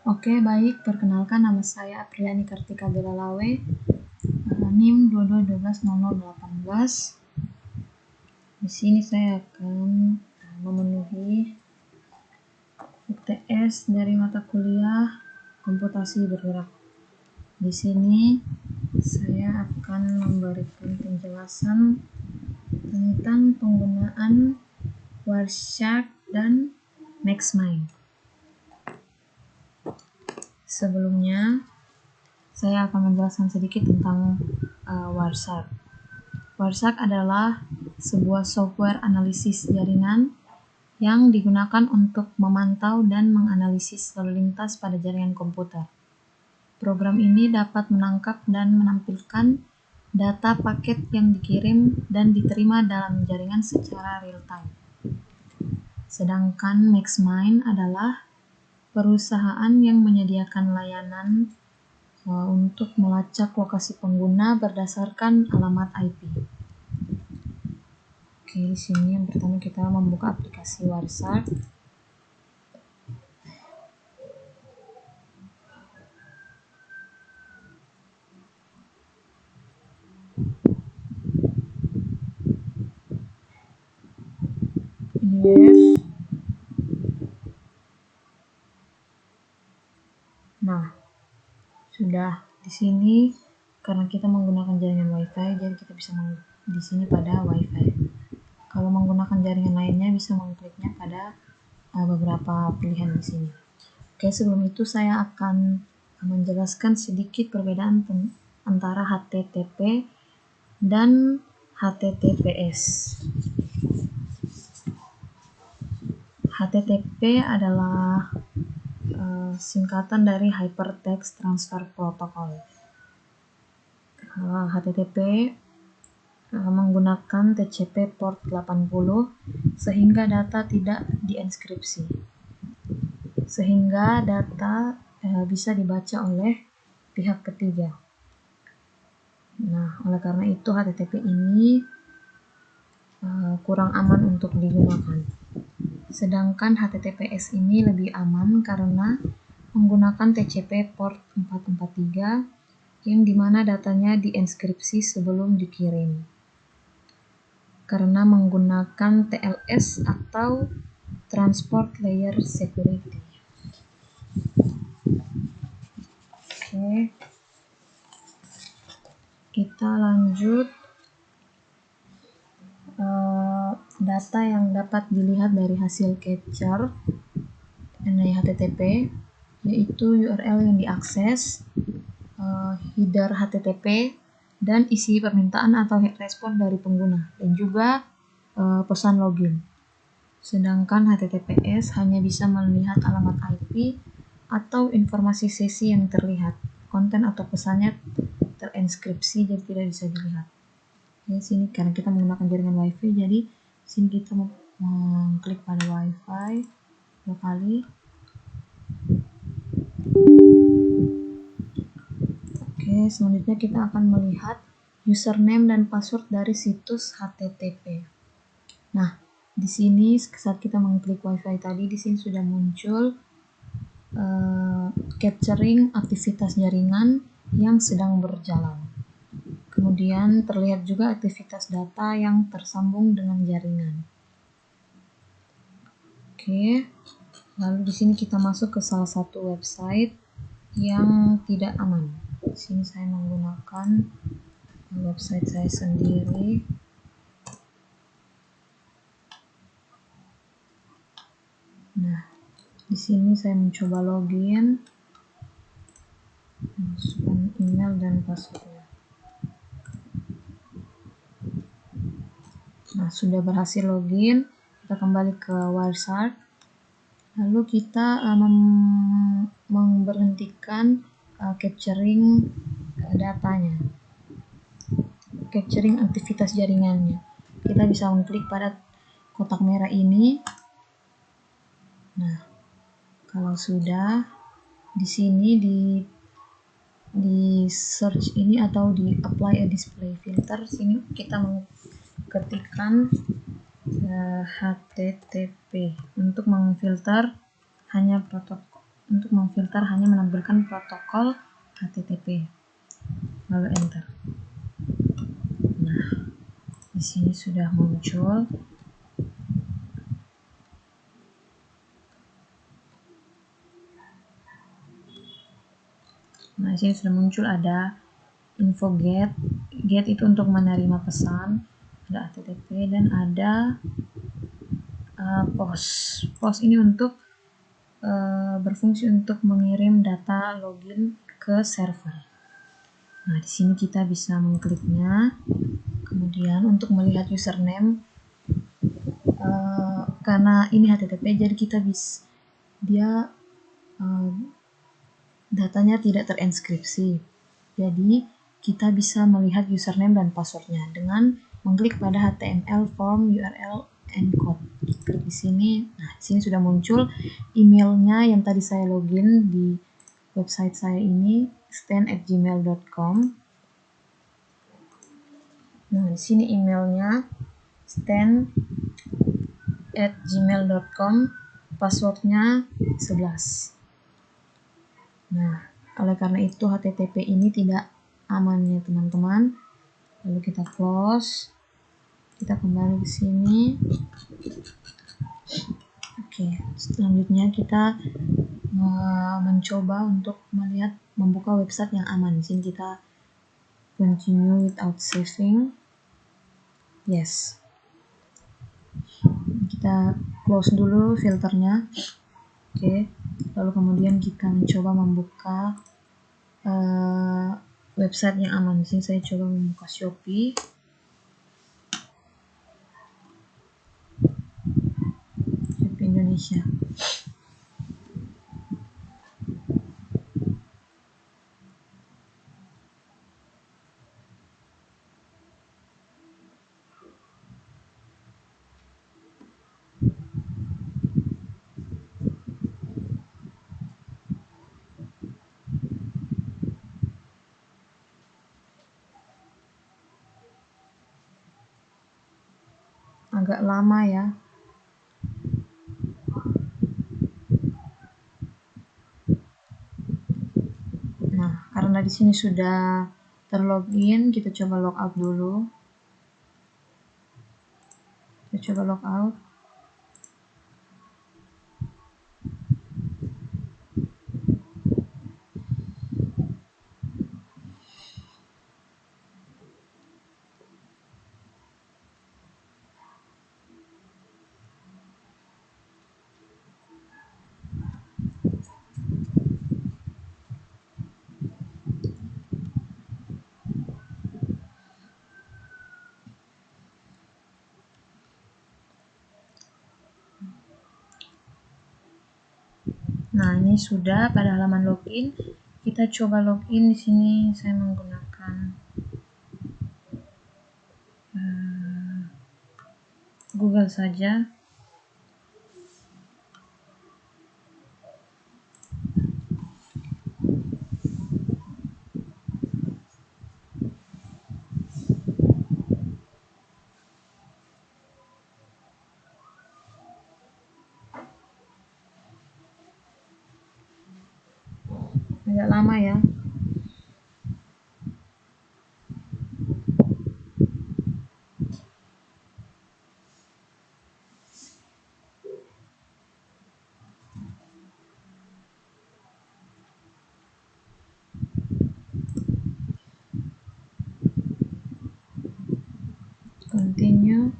Oke, baik. Perkenalkan, nama saya Apriliani Kartika Belalawe, NIM 22120018. Di sini saya akan memenuhi UTS dari mata kuliah komputasi bergerak. Di sini saya akan memberikan penjelasan tentang penggunaan Wireshark dan MaxMind. Sebelumnya, saya akan menjelaskan sedikit tentang Wireshark. Wireshark adalah sebuah software analisis jaringan yang digunakan untuk memantau dan menganalisis lalu lintas pada jaringan komputer. Program ini dapat menangkap dan menampilkan data paket yang dikirim dan diterima dalam jaringan secara real-time. Sedangkan MaxMind adalah perusahaan yang menyediakan layanan untuk melacak lokasi pengguna berdasarkan alamat IP. Oke, di sini yang pertama kita membuka aplikasi Wireshark. Yes. Nah, sudah di sini karena kita menggunakan jaringan WiFi, jadi kita bisa di sini pada WiFi. Kalau menggunakan jaringan lainnya bisa mengkliknya pada beberapa pilihan di sini. Oke, sebelum itu saya akan menjelaskan sedikit perbedaan antara HTTP dan HTTPS. HTTP adalah singkatan dari Hypertext Transfer Protocol. HTTP menggunakan TCP port 80 sehingga data tidak dienkripsi, sehingga data bisa dibaca oleh pihak ketiga. Nah, oleh karena itu HTTP ini kurang aman untuk digunakan. Sedangkan HTTPS ini lebih aman karena menggunakan TCP port 443 yang dimana datanya dienkripsi sebelum dikirim. Karena menggunakan TLS atau Transport Layer Security. Oke. Kita lanjut. Data yang dapat dilihat dari hasil capture dari HTTP yaitu URL yang diakses, header HTTP, dan isi permintaan atau respon dari pengguna, dan juga pesan login. Sedangkan HTTPS hanya bisa melihat alamat IP atau informasi sesi yang terlihat. Konten atau pesannya terenkripsi jadi tidak bisa dilihat. Ya, sini karena kita menggunakan jaringan WiFi, jadi sini kita mengklik pada WiFi 2 kali. Oke, selanjutnya kita akan melihat username dan password dari situs HTTP. Nah, di sini saat kita mengklik WiFi tadi, di sini sudah muncul capturing aktivitas jaringan yang sedang berjalan. Kemudian terlihat juga aktivitas data yang tersambung dengan jaringan. Oke, lalu di sini kita masuk ke salah satu website yang tidak aman. Di sini saya menggunakan website saya sendiri. Nah, di sini saya mencoba login, masukkan email dan password. Nah, sudah berhasil login. Kita kembali ke Wireshark. Lalu kita memberhentikan capturing datanya, capturing aktivitas jaringannya. Kita bisa mengklik pada kotak merah ini. Nah, kalau sudah di sini di search ini atau di apply a display filter, sini kita mengetikkan HTTP untuk memfilter hanya protokol untuk memfilter hanya menampilkan protokol HTTP, lalu enter. Nah, di sini sudah muncul. Nah, di sini sudah muncul ada info get. Get itu untuk menerima pesan, ada HTTP, dan ada post. Post ini untuk berfungsi untuk mengirim data login ke server. Nah, di sini kita bisa mengkliknya. Kemudian untuk melihat username, karena ini HTTP, jadi kita bisa datanya tidak terenskripsi. Jadi kita bisa melihat username dan passwordnya dengan mengklik pada HTML form URL encode. Klik di sini. Nah, di sini sudah muncul emailnya yang tadi saya login di website saya ini, stan@gmail.com. Nah, di sini emailnya stan@gmail.com, passwordnya 11. Nah, oleh karena itu HTTP ini tidak aman ya teman-teman. Lalu kita close. Kita kembali ke sini. Oke, selanjutnya kita mencoba untuk membuka website yang aman. Di sini kita continue without saving. Yes. Kita close dulu filternya. Oke. Lalu kemudian kita mencoba membuka website yang aman. Di sini saya coba membuka Shopee. Shopee Indonesia. Agak lama ya. Nah, karena di sini sudah terlogin, kita coba logout dulu. Kita coba logout. Nah, ini sudah pada halaman login. Kita coba login di sini. Saya menggunakan Google saja. Agak lama ya. Continue.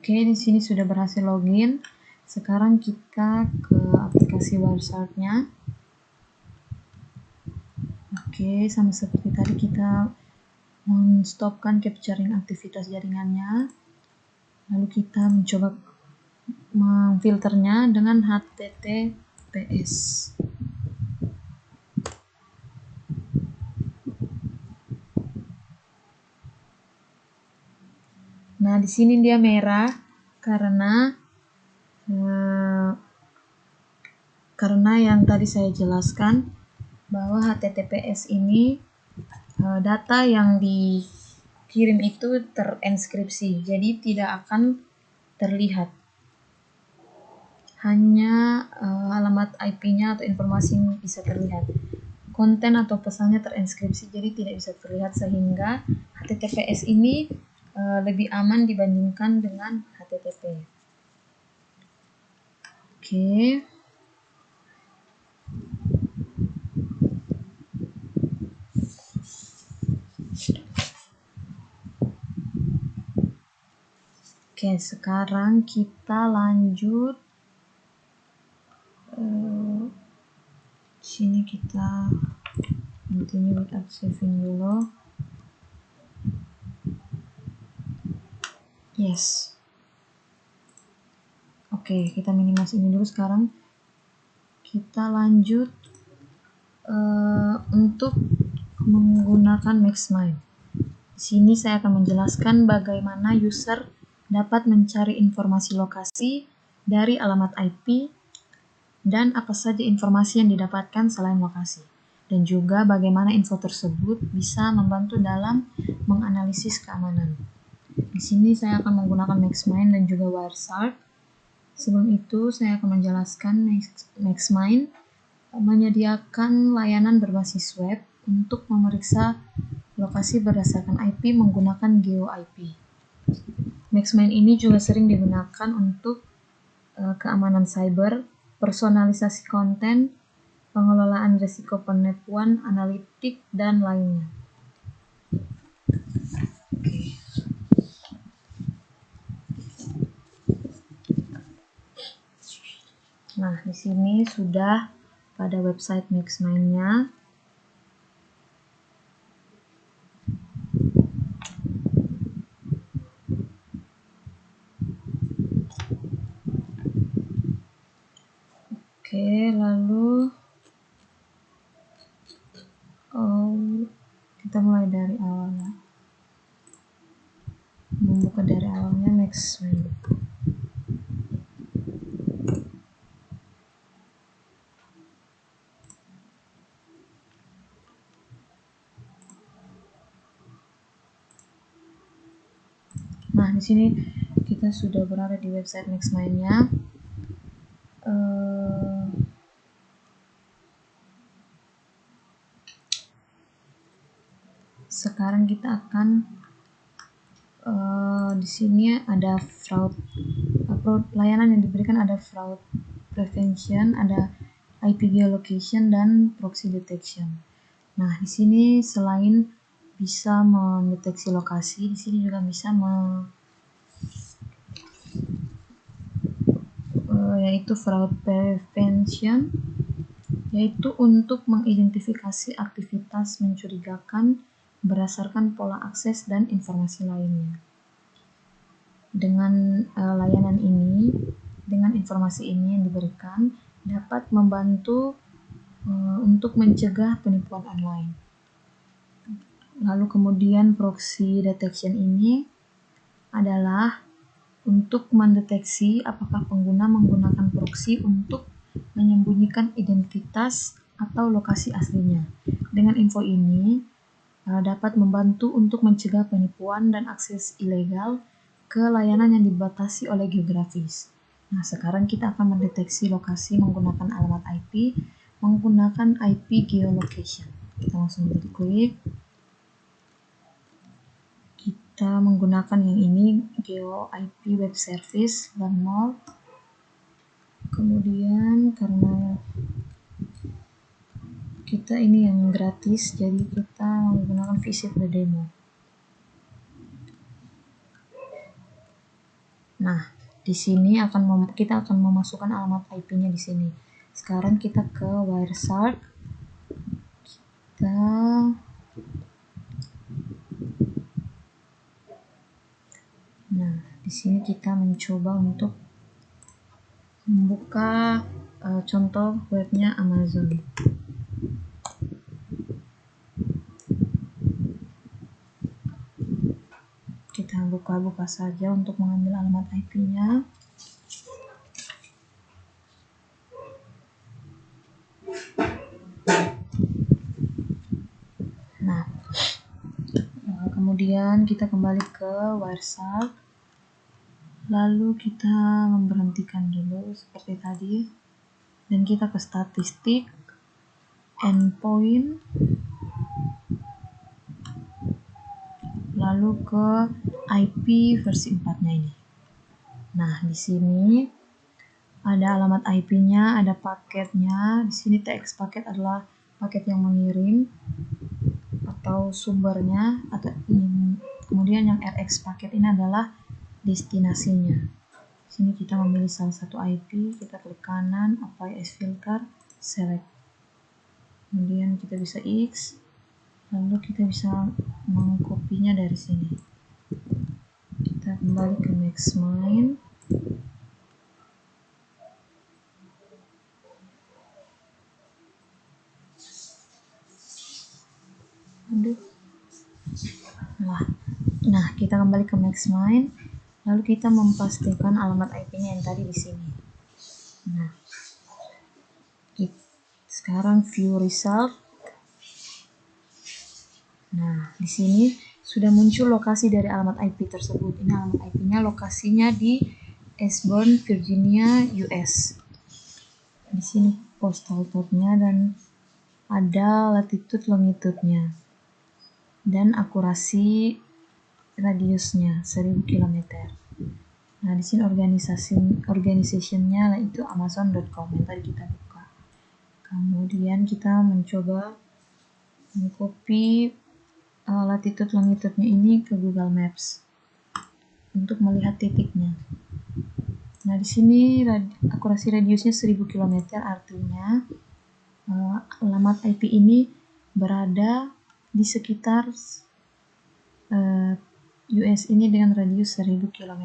Oke, di sini sudah berhasil login. Sekarang kita ke aplikasi Wireshark-nya. Oke, sama seperti tadi kita men-stopkan capturing aktivitas jaringannya. Lalu kita mencoba memfilternya dengan HTTPS. Nah, di sini dia merah karena yang tadi saya jelaskan bahwa HTTPS ini data yang dikirim itu terenskripsi, jadi tidak akan terlihat. Hanya alamat IP-nya atau informasi yang bisa terlihat. Konten atau pesannya terenskripsi, jadi tidak bisa terlihat, sehingga HTTPS ini lebih aman dibandingkan dengan HTTP. Oke. Oke, sekarang kita lanjut. Sini kita continue without saving dulu. Yes. Oke, kita minimize ini dulu. Sekarang kita lanjut untuk menggunakan MaxMind. Di sini saya akan menjelaskan bagaimana user dapat mencari informasi lokasi dari alamat IP dan apa saja informasi yang didapatkan selain lokasi. Dan juga bagaimana info tersebut bisa membantu dalam menganalisis keamanan. Di sini saya akan menggunakan MaxMind dan juga Wireshark. Sebelum itu saya akan menjelaskan MaxMind menyediakan layanan berbasis web untuk memeriksa lokasi berdasarkan IP menggunakan GeoIP. MaxMind ini juga sering digunakan untuk keamanan cyber, personalisasi konten, pengelolaan risiko penipuan, analitik, dan lainnya. Oke. Nah, di sini sudah pada website MaxMind-nya. Oke, lalu kita mulai dari awalnya. Membuka dari awalnya MaxMind. Nah, di sini kita sudah berada di website MaxMind-nya. Sekarang kita akan di sini ada fraud layanan yang diberikan, ada fraud prevention, ada IP geolocation, dan proxy detection. Nah, di sini selain bisa mendeteksi lokasi, di sini juga bisa yaitu fraud prevention, yaitu untuk mengidentifikasi aktivitas mencurigakan berdasarkan pola akses dan informasi lainnya. Dengan layanan ini, dengan informasi ini yang diberikan, dapat membantu untuk mencegah penipuan online. Lalu kemudian proxy detection ini adalah untuk mendeteksi apakah pengguna menggunakan proxy untuk menyembunyikan identitas atau lokasi aslinya. Dengan info ini dapat membantu untuk mencegah penipuan dan akses ilegal ke layanan yang dibatasi oleh geografis. Nah, sekarang kita akan mendeteksi lokasi menggunakan alamat IP menggunakan IP geolocation. Kita langsung klik. Kita menggunakan yang ini, GeoIP Web Service, learn more. Kemudian karena kita ini yang gratis, jadi kita menggunakan visit the demo. Nah, di sini kita akan memasukkan alamat IP-nya di sini. Sekarang kita ke Wireshark. Nah, di sini kita mencoba untuk membuka contoh webnya Amazon. Kita kita buka-buka saja untuk mengambil alamat IP-nya. Nah, kemudian kita kembali ke Wireshark, lalu kita memberhentikan dulu seperti tadi, dan kita ke statistik, endpoint, lalu ke IP versi 4-nya ini. Nah, di sini ada alamat IP-nya, ada paketnya. Di sini TX paket adalah paket yang mengirim atau sumbernya, atau kemudian yang RX paket ini adalah destinasinya. Di sini kita memilih salah satu IP, kita klik kanan, apply as filter, select. Kemudian kita bisa X, lalu kita bisa mengkopinya dari sini. Kita kembali ke MaxMind. Nah, kita kembali ke MaxMind, lalu kita memastikan alamat IP-nya yang tadi di sini. Nah, sekarang view result. Nah, di sini sudah muncul lokasi dari alamat IP tersebut. Ini alamat IP-nya, lokasinya di Ashburn, Virginia, US. Di sini postal code-nya dan ada latitude longitude-nya dan akurasi radiusnya 1000 km. Nah, di sini organization-nya itu amazon.com yang tadi kita buka. Kemudian kita mencoba mengcopy latitude longitude-nya ini ke Google Maps untuk melihat titiknya. Nah, di sini akurasi radiusnya 1000 km, artinya alamat IP ini berada di sekitar US ini dengan radius 1000 km.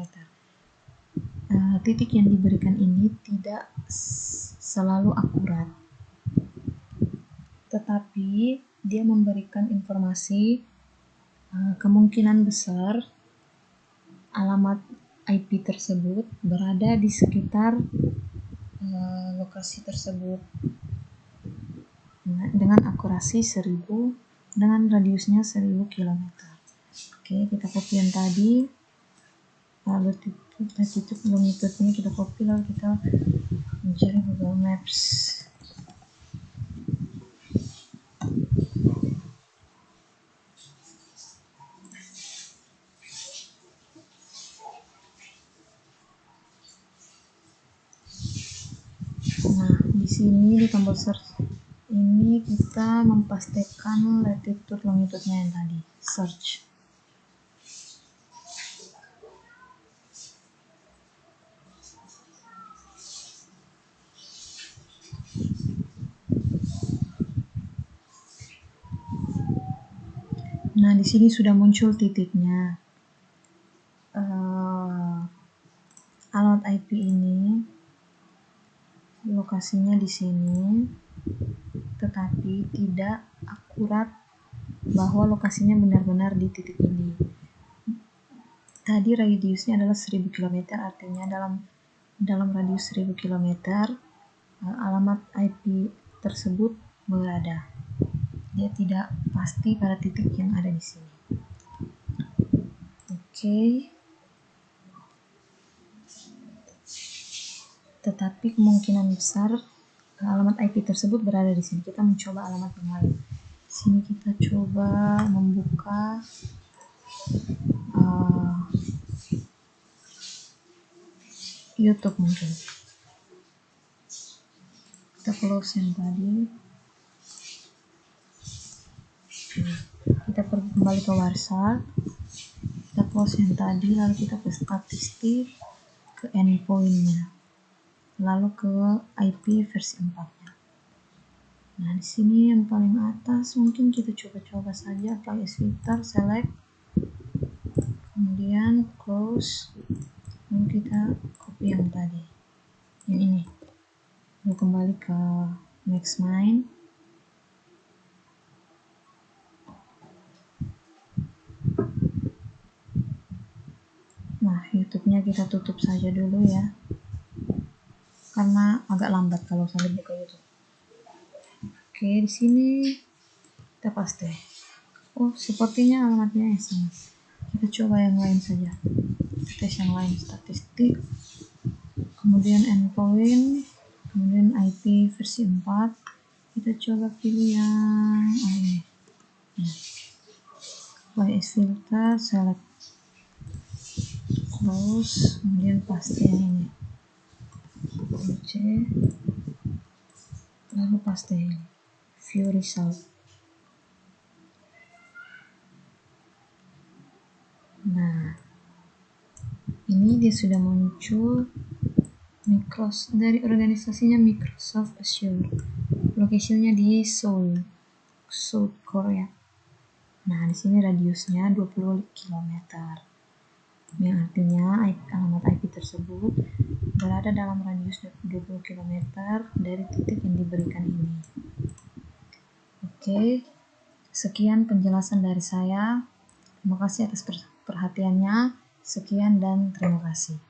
Titik yang diberikan ini tidak selalu akurat, tetapi dia memberikan informasi kemungkinan besar alamat IP tersebut berada di sekitar lokasi tersebut dengan akurasi 1000 dengan radiusnya 1000 km. Oke, kita copy yang tadi, lalu latitude longitude-nya kita copy, lalu kita mencari Google Maps. Nah, di sini di tombol search ini kita memastikan latitude longitude-nya yang tadi, search. Nah, di sini sudah muncul titiknya. Alamat IP ini lokasinya di sini, tetapi tidak akurat bahwa lokasinya benar-benar di titik ini. Tadi radiusnya adalah 1000 km, artinya dalam radius 1000 km alamat IP tersebut berada. Dia tidak pasti pada titik yang ada di sini. Oke. Tetapi kemungkinan besar alamat IP tersebut berada di sini. Kita mencoba alamat yang lain. Di sini kita coba membuka YouTube mungkin. Kita close yang tadi. Kita pergi kembali ke Wireshark. Kita close yang tadi, lalu kita ke statistik, ke endpoint-nya, lalu ke IP versi 4-nya. Nah, di sini yang paling atas mungkin kita coba-coba saja, apply as filter, select, kemudian close, lalu kita copy yang tadi, yang ini, lalu kembali ke MaxMind. YouTube-nya kita tutup saja dulu ya, karena agak lambat kalau sambil buka YouTube. Oke, di sini kita paste. Oh, sepertinya alamatnya yang sama. Kita coba yang lain saja. Tes yang lain, statistik, kemudian endpoint, kemudian IP versi 4. Kita coba pilih yang ini. YS filter, select, close, kemudian paste yang ini. C, lalu paste ini. View result. Nah, ini dia sudah muncul dari organisasinya Microsoft Azure. Lokasinya di Seoul, South Korea. Nah, di sini radiusnya 20 km. Yang artinya alamat IP tersebut berada dalam radius 20 km dari titik yang diberikan ini. Oke, sekian penjelasan dari saya. Terima kasih atas perhatiannya. Sekian dan terima kasih.